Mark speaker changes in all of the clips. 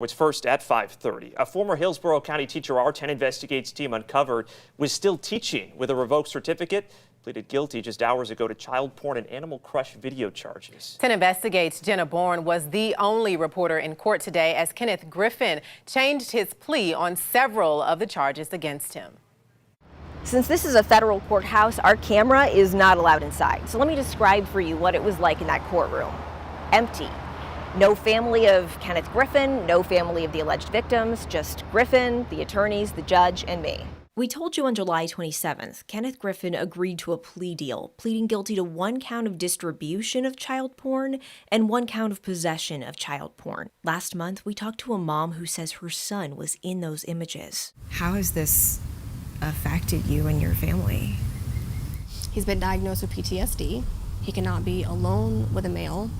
Speaker 1: What's first at 5:30. A former Hillsborough County teacher our 10 Investigates team uncovered was still teaching with a revoked certificate. Pleaded guilty just hours ago to child porn and animal crush video charges.
Speaker 2: 10 Investigates Jenna Bourne was the only reporter in court today as Kenneth Griffin changed his plea on several of the charges against him.
Speaker 3: Since this is a federal courthouse, our camera is not allowed inside. So let me describe for you what it was like in that courtroom. Empty. No family of Kenneth Griffin, no family of the alleged victims, just Griffin, the attorneys, the judge, and me.
Speaker 4: We told you on July 27th, Kenneth Griffin agreed to a plea deal, pleading guilty to 1 count of distribution of child porn and 1 count of possession of child porn. Last month, we talked to a mom who says her son was in those images.
Speaker 5: How has this affected you and your family?
Speaker 6: He's been diagnosed with PTSD. He cannot be alone with a male.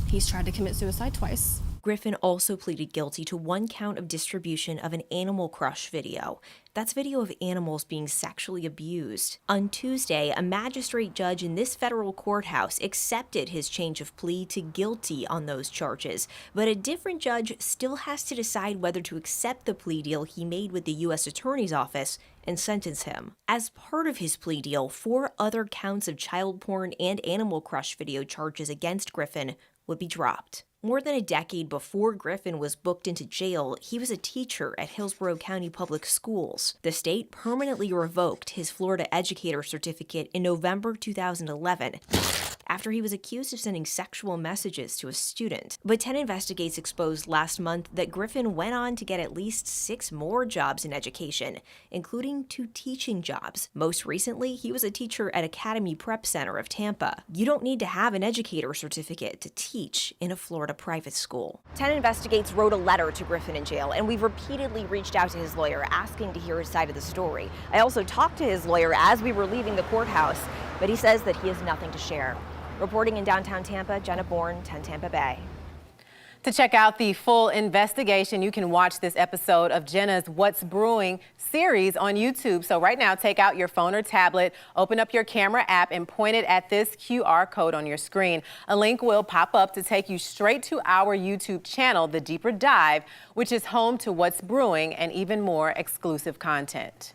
Speaker 6: He's tried to commit suicide twice.
Speaker 4: Griffin also pleaded guilty to 1 count of distribution of an animal crush video. That's video of animals being sexually abused. On Tuesday, a magistrate judge in this federal courthouse accepted his change of plea to guilty on those charges, but a different judge still has to decide whether to accept the plea deal he made with the U.S. Attorney's Office and sentence him. As part of his plea deal, 4 other counts of child porn and animal crush video charges against Griffin would be dropped. More than a decade before Griffin was booked into jail, he was a teacher at Hillsborough County Public Schools. The state permanently revoked his Florida Educator Certificate in November 2011 after he was accused of sending sexual messages to a student. But 10 Investigates exposed last month that Griffin went on to get at least 6 more jobs in education, including 2 teaching jobs. Most recently, he was a teacher at Academy Prep Center of Tampa. You don't need to have an educator certificate to teach in a Florida private school.
Speaker 3: 10 Investigates wrote a letter to Griffin in jail, and we've repeatedly reached out to his lawyer asking to hear his side of the story. I also talked to his lawyer as we were leaving the courthouse, but he says that he has nothing to share. Reporting in downtown Tampa, Jenna Bourne, 10 Tampa Bay.
Speaker 2: To check out the full investigation, you can watch this episode of Jenna's What's Brewing series on YouTube. So right now, take out your phone or tablet, open up your camera app, and point it at this QR code on your screen. A link will pop up to take you straight to our YouTube channel, The Deeper Dive, which is home to What's Brewing and even more exclusive content.